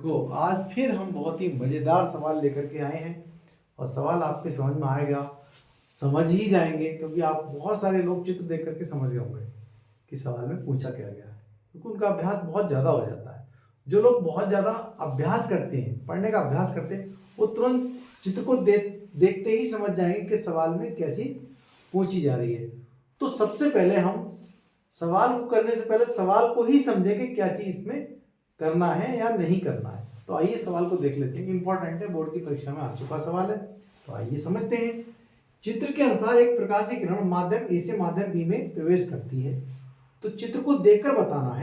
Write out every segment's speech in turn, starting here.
को आज फिर हम बहुत ही मज़ेदार सवाल लेकर के आए हैं और सवाल आपके समझ में आएगा, समझ ही जाएंगे क्योंकि आप बहुत सारे लोग चित्र देख करके समझ गए होंगे कि सवाल में पूछा क्या गया है, क्योंकि उनका अभ्यास बहुत ज़्यादा हो जाता है। जो लोग बहुत ज़्यादा अभ्यास करते हैं, पढ़ने का अभ्यास करते हैं, वो तुरंत चित्र को देखते ही समझ जाएंगे कि सवाल में क्या चीज़ पूछी जा रही है। तो सबसे पहले हम सवाल को करने से पहले सवाल को ही समझें कि क्या चीज़ इसमें करना है या नहीं करना है। तो आइए सवाल को देख लेते हैं, इंपॉर्टेंट है, बोर्ड की परीक्षा में आ चुका सवाल है। तो आइए समझते हैं। चित्र के अनुसार एक प्रकाशीय किरण माध्यम ए से माध्यम बी में प्रवेश करती है। तो चित्र को देखकर बताना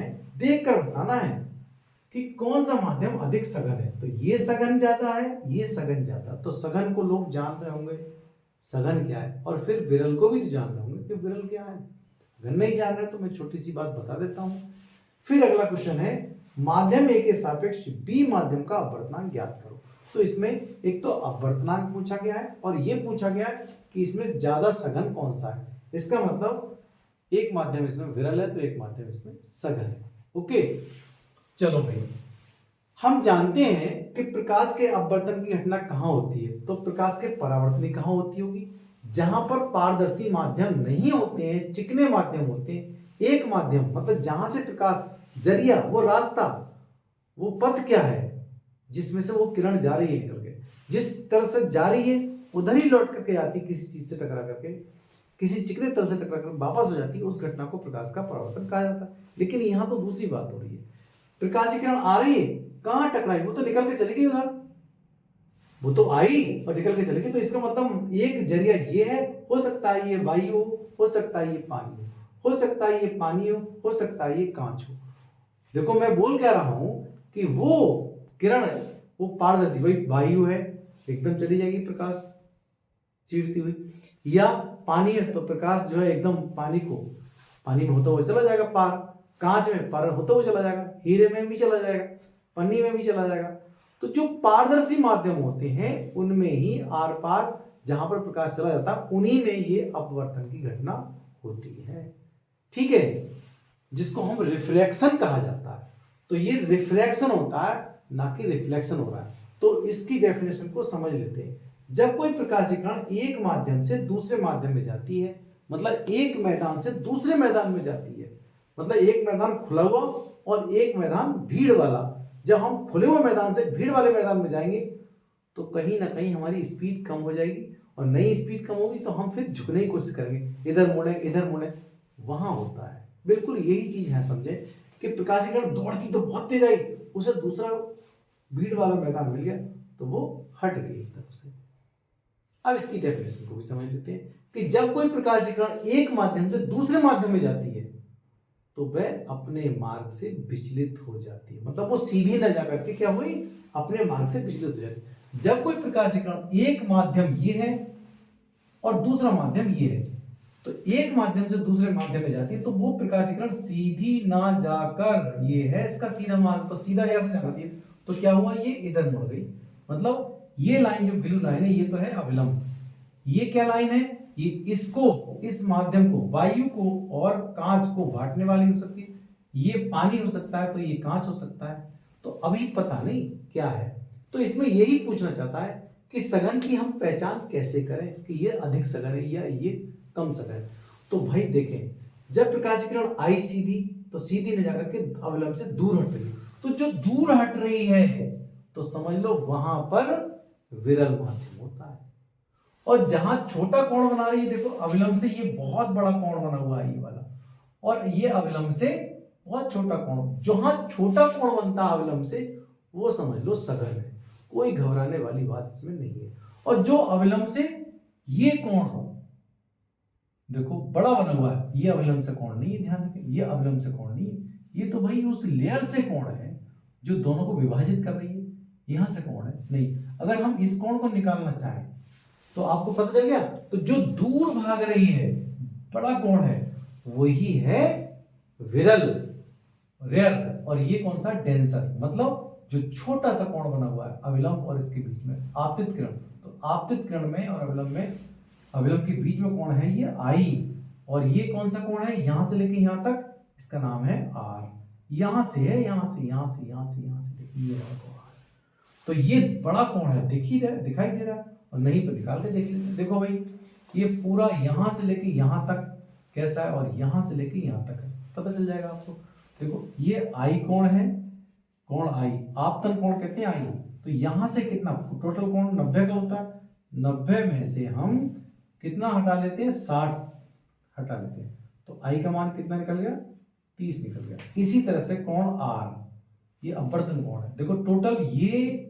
है कि कौन सा माध्यम अधिक सघन है। तो ये सघन ज्यादा है, ये सघन ज्यादा। तो सघन को लोग जान रहे होंगे सघन क्या है, और फिर विरल को भी तो जान रहे होंगे कि विरल क्या है। अगर नहीं जान रहे तो मैं छोटी सी बात बता देता हूं। फिर अगला क्वेश्चन है, माध्यम ए के सापेक्ष बी माध्यम का अपवर्तनांक ज्ञात करो। तो इसमें एक तो अपवर्तनांक पूछा गया है और ये पूछा गया है कि इसमें ज्यादा सघन कौन सा है। इसका मतलब एक माध्यम इसमें विरल है तो एक माध्यम इसमें सघन है। ओके, चलो भाई, हम जानते हैं कि प्रकाश के अपवर्तन की घटना कहां होती है। तो प्रकाश के परावर्तनी कहां होती होगी, जहां पर पारदर्शी माध्यम नहीं होते हैं, चिकने माध्यम होते हैं। एक माध्यम मतलब जहां से प्रकाश जरिया, वो रास्ता, वो पथ क्या है जिसमें से वो किरण जा रही है निकल के, जिस तरह से जा रही है उधर ही लौट करके आती है, किसी चीज से टकरा करके, किसी चिकने तल से टकरा कर वापस हो जाती है। उस घटना को प्रकाश का परावर्तन कहा जाता है। लेकिन यहां तो दूसरी बात हो रही है, प्रकाश की किरण आ रही है, कहां टकराई, वो तो निकल के चली गई उधर, वो तो आई और निकल के चली गई। तो इसका मतलब एक जरिया ये है, हो सकता है ये वायु हो सकता है ये पानी हो सकता है ये पानी हो सकता है ये कांच हो। देखो मैं बोल क्या रहा हूं कि वो किरण वो पारदर्शी, भाई वायु है एकदम चली जाएगी प्रकाश चीरती हुई, या पानी है तो प्रकाश जो है एकदम पानी में होता हुआ चला जाएगा पार, कांच में पार होता हुआ चला जाएगा, हीरे में भी चला जाएगा, पन्नी में भी चला जाएगा। तो जो पारदर्शी माध्यम होते हैं उनमें ही आर पार जहां पर प्रकाश चला जाता है उन्हीं में ये अपवर्तन की घटना होती है। ठीक है, जिसको हम रिफ्रैक्शन कहा जाता है। तो ये रिफ्रैक्शन होता है, ना कि रिफ्लेक्शन हो रहा है। तो इसकी डेफिनेशन को समझ लेते हैं। जब कोई प्रकाशीय किरण एक माध्यम से दूसरे माध्यम में जाती है, मतलब एक मैदान से दूसरे मैदान में जाती है, मतलब एक मैदान खुला हुआ और एक मैदान भीड़ वाला। जब हम खुले हुए मैदान से भीड़ वाले मैदान में जाएंगे तो कहीं ना कहीं हमारी स्पीड कम हो जाएगी, और नई स्पीड कम होगी तो हम फिर झुकने की कोशिश करेंगे, इधर मुड़े, वहां होता है। बिल्कुल यही चीज है, समझे कि प्रकाशीय किरण दौड़ती तो बहुत तेज आई, उसे दूसरा भीड़ वाला मैदान मिल गया तो वो हट गई एक तरफ से। अब इसकी डेफिनेशन को भी समझ लेते हैं कि जब कोई प्रकाशीय किरण एक माध्यम से दूसरे माध्यम में जाती है तो वह अपने मार्ग से विचलित हो जाती है, मतलब वो सीधी न जाकर के क्या हुई, अपने मार्ग से विचलित हो जाती है। जब कोई प्रकाशीय किरण एक माध्यम ये है और दूसरा माध्यम ये है, तो एक माध्यम से दूसरे माध्यम में जाती है तो वो प्रकाशीय किरण सीधी ना जाकर, ये है इसका सीधा मार्ग, तो सीधा ऐसे जाना चाहिए, तो क्या हुआ, ये इधर मुड़ गई। मतलब ये लाइन जो ब्लू लाइन है ये तो है अविलंब। ये क्या लाइन है, ये इसको, इस माध्यम को, वायु को और कांच को बांटने वाली हो सकती है। ये पानी हो सकता है तो ये कांच हो सकता है। तो अभी पता नहीं क्या है। तो इसमें यही पूछना चाहता है कि सघन की हम पहचान कैसे करें कि ये अधिक सघन है या ये कम सघन है। तो भाई देखें, जब प्रकाश किरण आई सीधी तो सीधी न जाकर के अवलंब से दूर हट रही, तो जो दूर हट रही है तो समझ लो वहां पर विरल माध्यम होता है। और जहां छोटा कोण बना रही है, देखो अविलंब से ये बहुत बड़ा कोण बना हुआ है ये वाला, और ये अविलंब से बहुत छोटा कोण, जहां छोटा कोण बनता है अविलंब से वो समझ लो सघन है। कोई घबराने वाली बात इसमें नहीं है। और जो अविलंब से ये कोण हो, देखो बड़ा बना हुआ है, ये अविलंब से कोण नहीं है, ध्यान रखें, ये अविलंब से कोण नहीं है, ये तो भाई उस लेयर से कोण है जो दोनों को विभाजित कर रही है, यहां से कोण है नहीं। अगर हम इस कोण को निकालना चाहें तो आपको पता चल गया, तो जो दूर भाग रही है बड़ा कोण है वही है विरल, रेयर, और ये कौन सा, डेंसर, मतलब जो छोटा सा कोण बना हुआ है अविलंब और इसके बीच में आपतित किरण। तो आपतित किरण में और अविलंब में, अविलंब के बीच में कोण है ये आई, और ये कौन सा कोण है, यहां से लेके यहां तक, इसका नाम है आर। यहां से है, यहां से, यहां से, यहां से, यहां से, देखिए ये तो ये बड़ा कोण है, दिखाई दे रहा है, और नहीं तो निकाल के देख लेते हैं। देखो भाई, ये पूरा यहां से लेके यहां तक कैसा है, और यहां से लेके यहां तक है, पता चल जाएगा आपको। देखो ये आई कोण है, कोण आई, आपतन कोण कहते हैं आई। तो यहां से कितना, टोटल कोण 90 का होता है, 90 में से हम कितना हटा लेते हैं, 60 हटा लेते हैं, तो आई का मान कितना निकल गया, 30 निकल गया। इसी तरह से कोण आर, ये अपवर्तन कोण है। देखो टोटल ये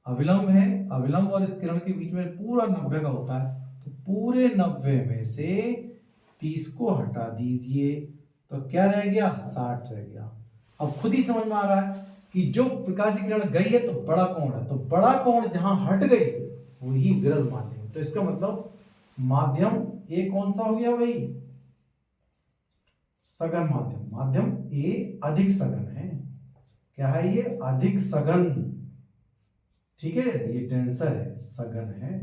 अविलंब है, अविलंब और इस किरण के बीच में पूरा 90 का होता है, तो पूरे 90 में से 30 को हटा दीजिए, तो क्या रह गया, 60 रह गया। अब खुद ही समझ में आ रहा है कि जो प्रकाश की किरण गई है तो बड़ा कोण है, तो बड़ा कोण जहां हट गई वही विरल माध्यम। तो इसका मतलब माध्यम ए कौन सा हो गया भाई, सघन माध्यम। माध्यम ए अधिक सघन है, क्या है ये, अधिक सघन, ठीक है, ये डेंसर है, सघन है।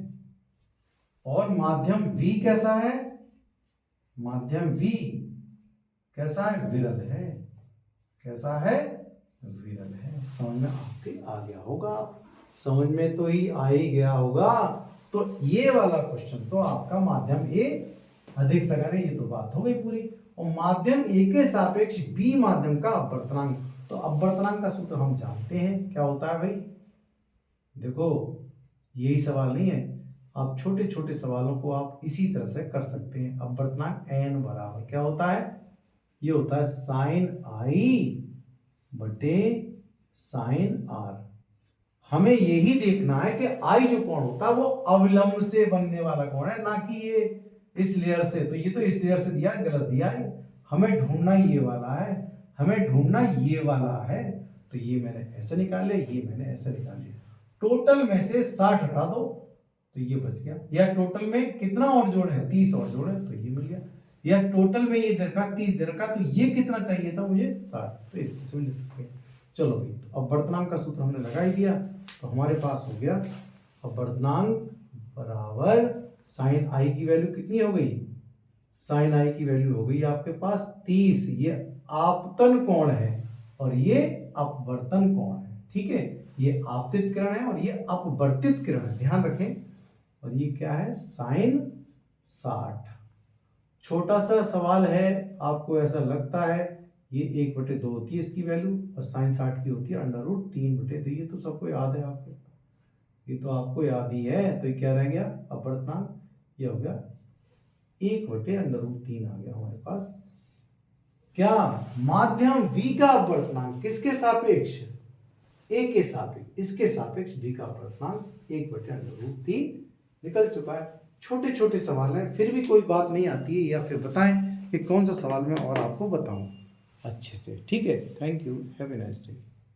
और माध्यम वी कैसा है, माध्यम वी कैसा है, विरल है, कैसा है, विरल है। समझ में आपके आ गया होगा, समझ में तो ही आ ही गया होगा। तो ये वाला क्वेश्चन तो आपका माध्यम ए अधिक सघन है, ये तो बात हो गई पूरी। और माध्यम ए के सापेक्ष बी माध्यम का अपवर्तनांक, तो अपवर्तनांक का सूत्र हम जानते हैं, क्या होता है भाई, देखो यही सवाल नहीं है, आप छोटे छोटे सवालों को आप इसी तरह से कर सकते हैं। अपवर्तनांक एन बराबर क्या होता है, ये होता है साइन आई बटे साइन आर। हमें यही देखना है कि आई जो कोण होता है वो अविलंब से बनने वाला कोण है, ना कि ये इस लेयर से। तो ये तो इस लेयर से दिया है, गलत दिया है, हमें ढूंढना ये वाला है, हमें ढूंढना ये वाला है। तो ये मैंने ऐसे निकाल लिया, ये मैंने ऐसे निकाल लिया। टोटल में से 60 हटा दो तो ये बच गया, या टोटल में कितना और जोड़े, 30 और जोड़े तो ये मिल गया, या टोटल में ये दे रखा 30 दे रखा, तो ये कितना चाहिए था मुझे, 60। तो इस तरह से लिख सकते हैं। चलो भाई, तो अपवर्तनांक का सूत्र हमने लगा ही दिया, तो हमारे पास हो गया अपवर्तनांक बराबर साइन आई की वैल्यू कितनी हो गई, साइन आई की वैल्यू हो गई आपके पास 30। ये आपतन कोण है और ये अपवर्तन कोण है, ठीक है, ये आपतित किरण है और ये अपवर्तित किरण है, ध्यान रखें। और ये क्या है, साइन 60। छोटा सा सवाल है, आपको ऐसा लगता है, ये 1/2 होती है इसकी वैल्यू, और साइन 60 की होती है √3/2। ये तो सबको याद है आपको, ये तो आपको याद ही है। तो ये क्या रह गया, अपवर्तनांक, ये हो गया 1/√3 आ गया हमारे पास। क्या, माध्यम V का अपवर्तनांक किसके सापेक्ष, A के सापेक्ष, इसके सापेक्ष V का अपवर्तनांक 1/√3 निकल चुका है। छोटे छोटे सवाल हैं, फिर भी कोई बात नहीं आती है, या फिर बताएं कि कौन सा सवाल मैं और आपको बताऊं अच्छे से, ठीक है। Thank you, have a nice day.